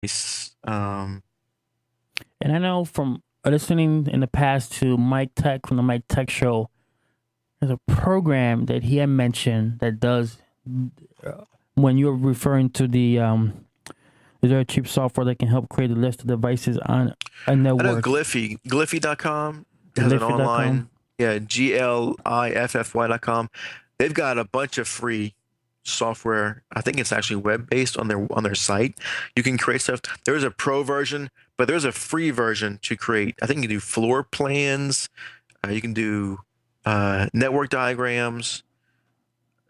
And I know from listening in the past to Mike Tech from the Mike Tech Show, there's a program that he had mentioned that does when you're referring to the is there a cheap software that can help create a list of devices on a I know network? Glyphy.com has an Glyphy.com. online, yeah, Gliffy.com. They've got a bunch of free software. I think it's actually web-based on their site. You can create stuff. There's a pro version, but there's a free version to create. I think you can do floor plans. You can do network diagrams.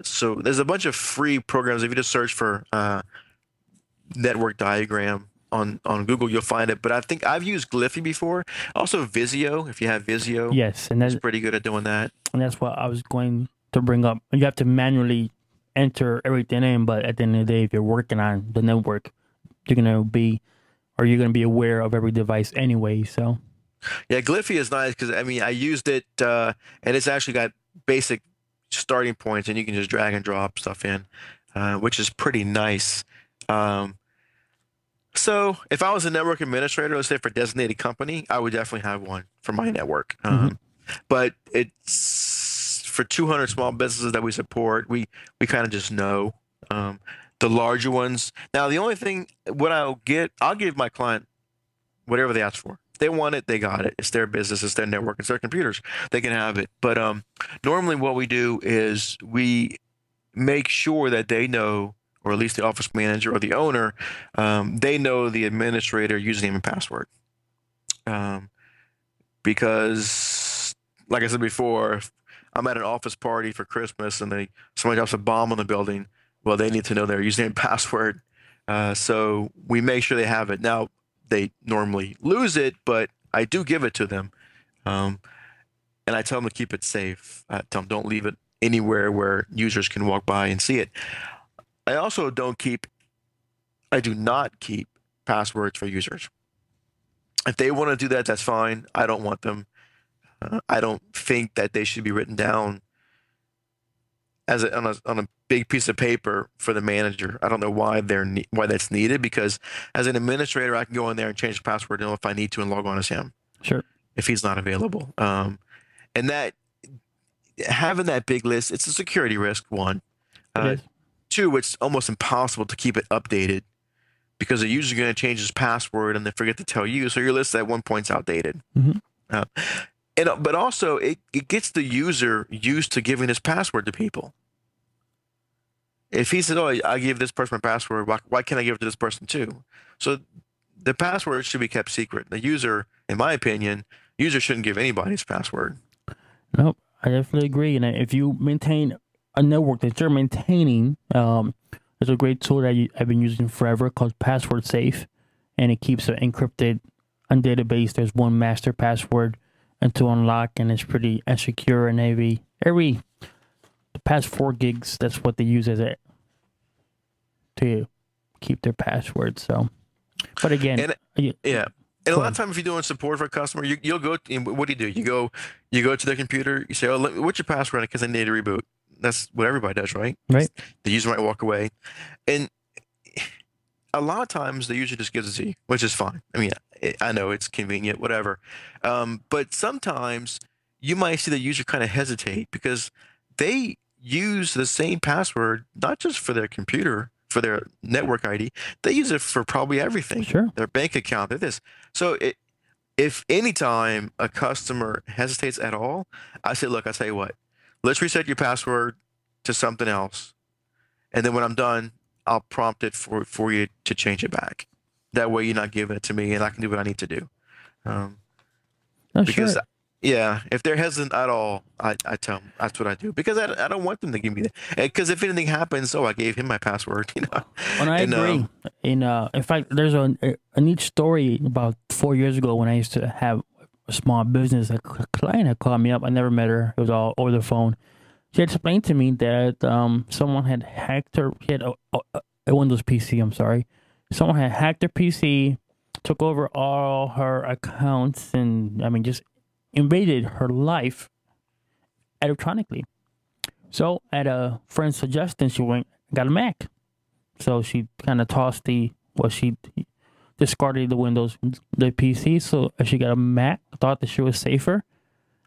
So there's a bunch of free programs. If you just search for network diagram on Google, you'll find it. But I think I've used Gliffy before. Also Visio, if you have Visio, Yes, is pretty good at doing that. and that's what I was going to bring up. You have to manually enter everything in, but at the end of the day, if you're working on the network, you're gonna be aware of every device anyway. So Yeah, Gliffy is nice because I mean I used it and it's actually got basic starting points and you can just drag and drop stuff in, which is pretty nice. Um, so if I was a network administrator, let's say for a designated company, I would definitely have one for my network. mhm. But it's for 200 small businesses that we support, we kind of just know the larger ones. Now, the only thing what I'll give my client whatever they ask for. If they want it, they got it. It's their business, it's their network, it's their computers. They can have it. But normally what we do is we make sure that they know, or at least the office manager or the owner, they know the administrator username and password. Um, because, like I said before, if I'm at an office party for Christmas and somebody drops a bomb on the building, well, they need to know their username and password. So we make sure they have it. Now, they normally lose it, but I do give it to them. Um, and I tell them to keep it safe. I tell them don't leave it anywhere where users can walk by and see it. I also I do not keep passwords for users. If they want to do that, that's fine. I don't want them. I don't think that they should be written down on a big piece of paper for the manager. I don't know why that's needed because as an administrator, I can go in there and change the password and if I need to and log on as him Sure. if he's not available. And that having that big list, it's a security risk, one. It Uh, is. two, it's almost impossible to keep it updated because the user's going to change his password and they forget to tell you. So your list at one point's outdated. Mm-hmm. Uh, but also it gets the user used to giving his password to people. If he said, "Oh, I give this person my password, why can't I give it to this person too?" So the password should be kept secret. The user, in my opinion, user shouldn't give anybody his password. Nope, I definitely agree. And if you maintain a network that you're maintaining, there's a great tool that I've been using forever called Password Safe, and it keeps it encrypted on database. There's one master password and to unlock, and it's pretty secure. And every the past 4 gigs, that's what they use as it to keep their password. So, but again, And you, yeah, and a go lot of ahead. times if you're doing support for a customer, you'll go. What do? You go to their computer. You say, "Oh, what's your password?" Because I need to reboot. That's what everybody does, right? Right? The user might walk away, and a lot of times the user just gives it to you, which is fine. I mean, I know it's convenient, whatever. But sometimes you might see the user kind of hesitate because they use the same password, not just for their computer, for their network ID, they use it for probably everything, Sure. their bank account, their this. So if anytime a customer hesitates at all, I say, look, I tell you what, let's reset your password to something else. And then when I'm done, I'll prompt it for you to change it back. That way you're not giving it to me and I can do what I need to do. Um, No, because sure. yeah, if they're hesitant at all, I tell them that's what I do because I don't want them to give me that. Because if anything happens, oh, I gave him my password, you know. And I And agree. In fact, there's a neat story about 4 years ago when I used to have a small business. A client had called me up. I never met her. It was all over the phone. She explained to me that someone had hacked her. She had a Windows PC. I'm sorry. Someone had hacked her PC, took over all her accounts, and I mean just invaded her life electronically. So, at a friend's suggestion, she went and got a Mac. So she kind of tossed the well, she discarded the Windows, the PC, so she got a Mac. Thought that she was safer,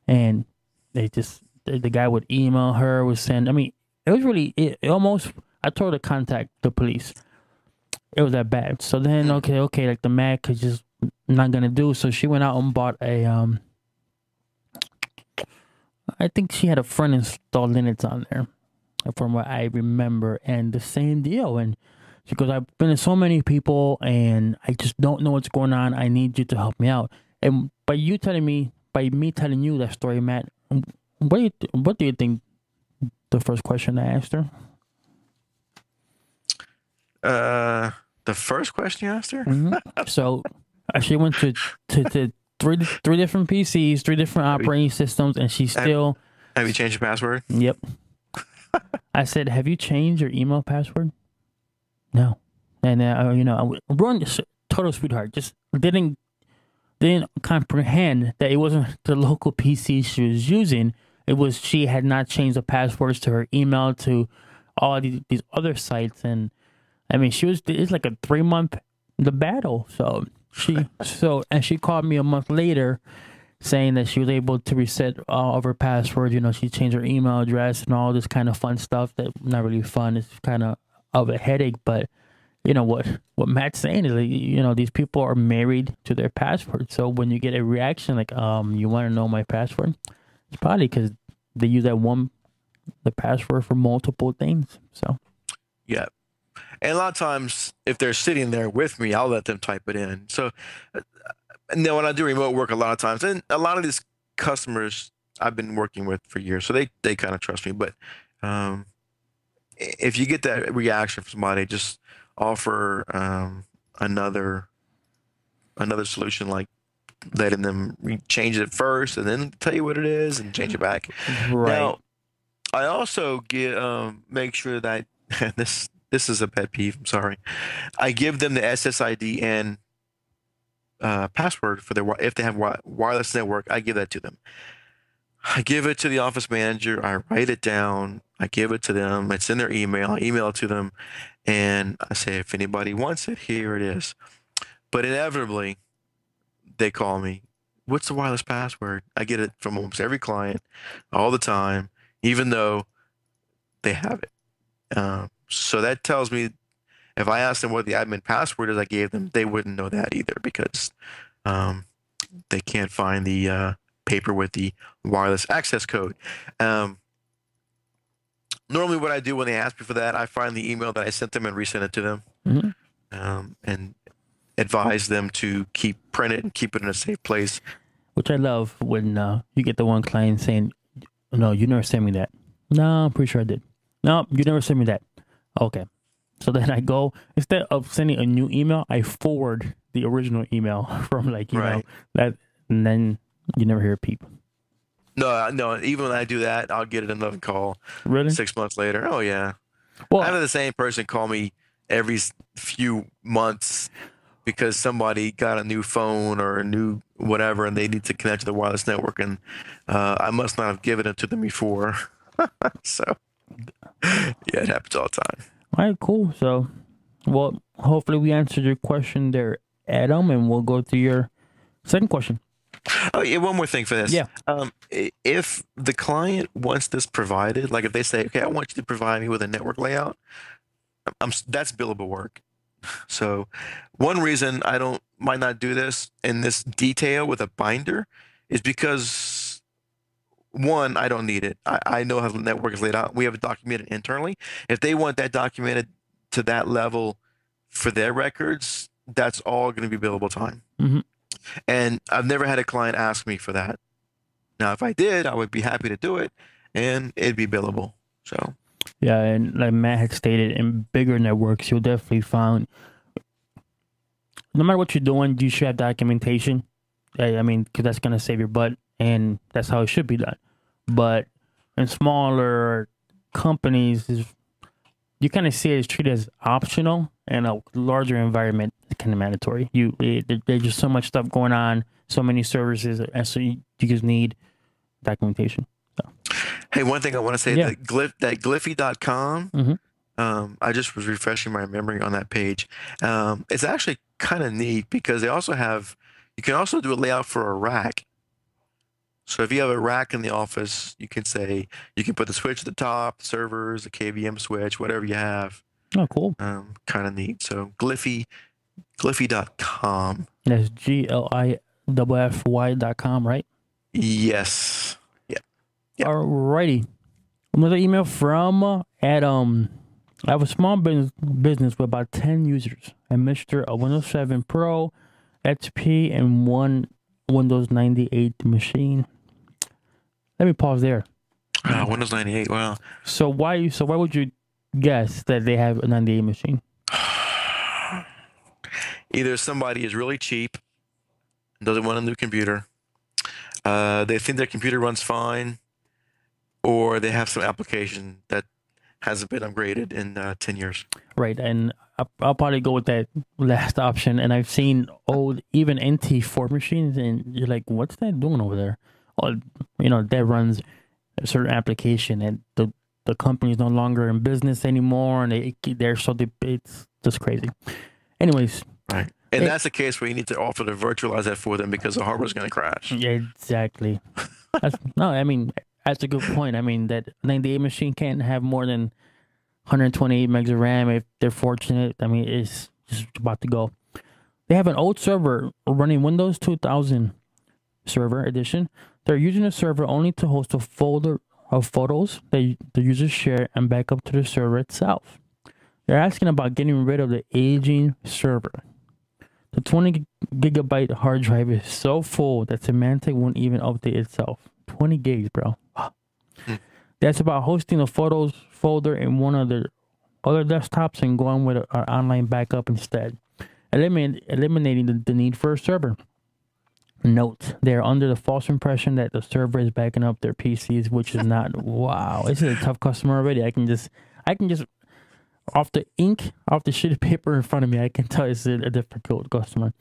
and the guy would email her, would send. I mean, it was really it almost. I told her to contact the police. It was that bad. So then, okay, like the Mac is just not gonna do. So she went out and bought a I think she had a friend install Linux on there, from what I remember, and the same deal. And she goes, "I've been to so many people, and I just don't know what's going on. I need you to help me out." And by me telling you that story, Matt, what do you think? The first question I asked her. The first question you asked her. So she went to three different PCs, 3 different operating systems, and she still. Have you changed your password? Yep. I said, "Have you changed your email password?" No. And Ron, total sweetheart, just didn't comprehend that it wasn't the local PC she was using. It was she had not changed the passwords to her email to all these other sites, and I mean it's like a 3-month the battle. So she called me a month later, saying that she was able to reset all of her passwords. She changed her email address and all this kind of fun stuff that not really fun. It's kind of a headache, but what Matt's saying is like, these people are married to their password. So when you get a reaction like, you want to know my password? It's probably because they use the password for multiple things. So, yeah. And a lot of times, if they're sitting there with me, I'll let them type it in. So, and then when I do remote work, a lot of times, and a lot of these customers I've been working with for years, so they kind of trust me. But if you get that reaction from somebody, just offer another solution, like letting them change it first and then tell you what it is and change it back. Right. Now, I also make sure that this is a pet peeve. I'm sorry. I give them the SSID and password for if they have wireless network. I give that to them. I give it to the office manager. I write it down. I give it to them. It's in their email. I email it to them, and I say, if anybody wants it, here it is. But inevitably, they call me. What's the wireless password? I get it from almost every client all the time, even though they have it. So that tells me if I ask them what the admin password is I gave them, they wouldn't know that either, because they can't find the paper with the wireless access code. Normally what I do when they ask me for that, I find the email that I sent them and resend it to them, and advise them to print it and keep it in a safe place. Which I love when you get the one client saying, "No, you never sent me that." "No, I'm pretty sure I did." "No, you never sent me that." Okay. So then I go, instead of sending a new email, I forward the original email from you know, that, and then you never hear a peep. No, even when I do that, I'll get another call. Really? 6 months later. Oh, yeah. Well, I have the same person call me every few months because somebody got a new phone or a new whatever, and they need to connect to the wireless network, and I must not have given it to them before. So, yeah, it happens all the time. All right, cool. So, well, hopefully we answered your question there, Adam, and we'll go to your second question. Oh, yeah, one more thing for this. Yeah. If the client wants this provided, like if they say, okay, I want you to provide me with a network layout, that's billable work. So one reason I might not do this in this detail with a binder is because, one, I don't need it. I know how the network is laid out. We have it documented internally. If they want that documented to that level for their records, that's all going to be billable time. Mm-hmm. And I've never had a client ask me for that. Now, if I did, I would be happy to do it, and it'd be billable. So, yeah, and like Matt had stated, in bigger networks, you'll definitely find, no matter what you're doing, you should have documentation. I mean, because that's going to save your butt, and that's how it should be done. But in smaller companies, you kind of see it as treated as optional, and a larger environment is kind of mandatory. There's just so much stuff going on, so many services, and so you just need documentation. So. Hey, one thing I want to say, Yeah. that Glyphy.com, I just was refreshing my memory on that page. It's actually kind of neat because they also have, you can also do a layout for a rack. So if you have a rack in the office, you can say, you can put the switch at the top, servers, the KVM switch, whatever you have. Oh, cool. Kind of neat. So Gliffy.com. That's GLIFFY.com, right? Yes. Yeah. Yeah. Alrighty. Another email from Adam. I have a small business with about 10 users, a mixture of Windows 7 Pro, XP, and one Windows 98 machine. Let me pause there. Windows 98. Wow. So why would you guess that they have a 98 machine? Either somebody is really cheap, doesn't want a new computer, they think their computer runs fine, or they have some application that hasn't been upgraded in 10 years. Right, and I'll probably go with that last option. And I've seen old, even NT4 machines, and you're like, what's that doing over there? Oh, that runs a certain application, and the company's no longer in business anymore, and they're so it's just crazy. Anyways. Right. And that's the case where you need to offer to virtualize that for them because the hardware is going to crash. Yeah, exactly. That's a good point. I mean, that 98 machine can't have more than 128 megs of RAM if they're fortunate. I mean, it's just about to go. They have an old server running Windows 2000 Server Edition. They're using the server only to host a folder of photos that the users share and back up to the server itself. They're asking about getting rid of the aging server. The 20 gigabyte hard drive is so full that Symantec won't even update itself. 20 gigs, bro. That's about hosting a photos folder in one of the other desktops and going with our online backup instead, eliminating the need for a server. Note, they are under the false impression that the server is backing up their PCs, which is not. Wow, this is a tough customer already. I can just off the sheet of paper in front of me, I can tell it's a difficult customer.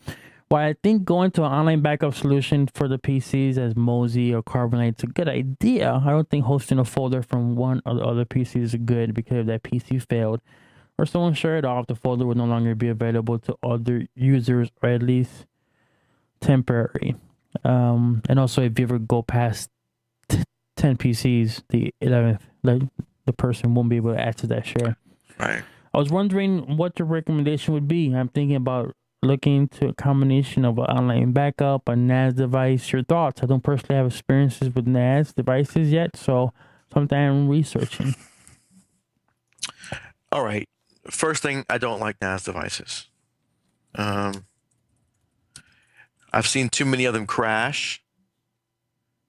While I think going to an online backup solution for the PCs as Mozy or Carbonite is a good idea, I don't think hosting a folder from one or the other PCs is good, because if that PC failed or someone shared it off, the folder would no longer be available to other users, or at least temporary. And also, if you ever go past 10 PCs, the 11th, the person won't be able to access that share. Right. I was wondering what your recommendation would be. I'm thinking about looking into a combination of an online backup, a NAS device. Your thoughts? I don't personally have experiences with NAS devices yet, so something I'm researching. All right. First thing, I don't like NAS devices. I've seen too many of them crash.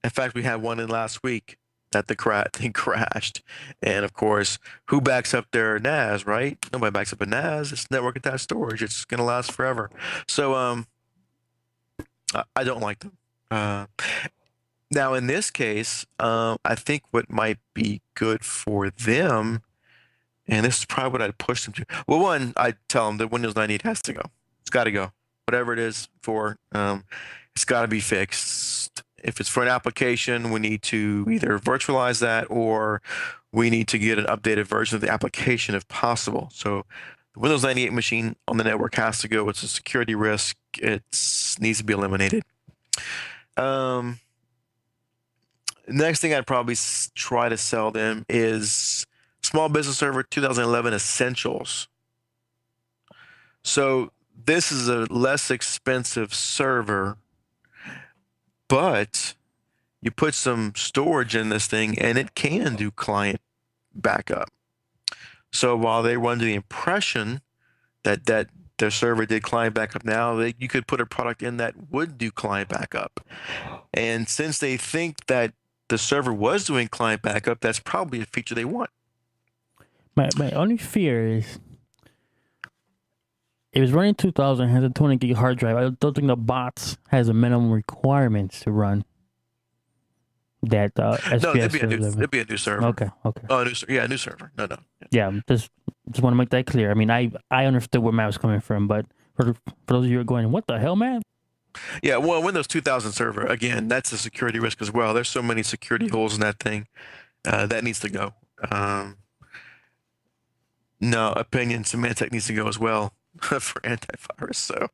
In fact, we had one in last week that the thing crashed. And of course, who backs up their NAS, right? Nobody backs up a NAS. It's network attached storage. It's going to last forever. So I don't like them. Now, in this case, I think what might be good for them, and this is probably what I'd push them to. Well, one, I'd tell them that Windows 98 has to go. It's got to go. Whatever it is for, it's got to be fixed. If it's for an application, we need to either virtualize that, or we need to get an updated version of the application if possible. So the Windows 98 machine on the network has to go. It's a security risk. It needs to be eliminated. Next thing I'd probably try to sell them is Small Business Server 2011 Essentials. So this is a less expensive server, but you put some storage in this thing and it can do client backup. So while they were under the impression that their server did client backup, now you could put a product in that would do client backup. And since they think that the server was doing client backup, that's probably a feature they want. My only fear is, it was running 2000, has a 20 gig hard drive. I don't think the bots has a minimum requirements to run that SPS. No, it'd be a new server. Okay. Oh, a new server. No. Yeah, just want to make that clear. I mean, I understood where Matt was coming from, but for those of you who are going, what the hell, man? Yeah, well, Windows 2000 server, again, that's a security risk as well. There's so many security holes in that thing. That needs to go. No, opinion, Symantec needs to go as well for antivirus. So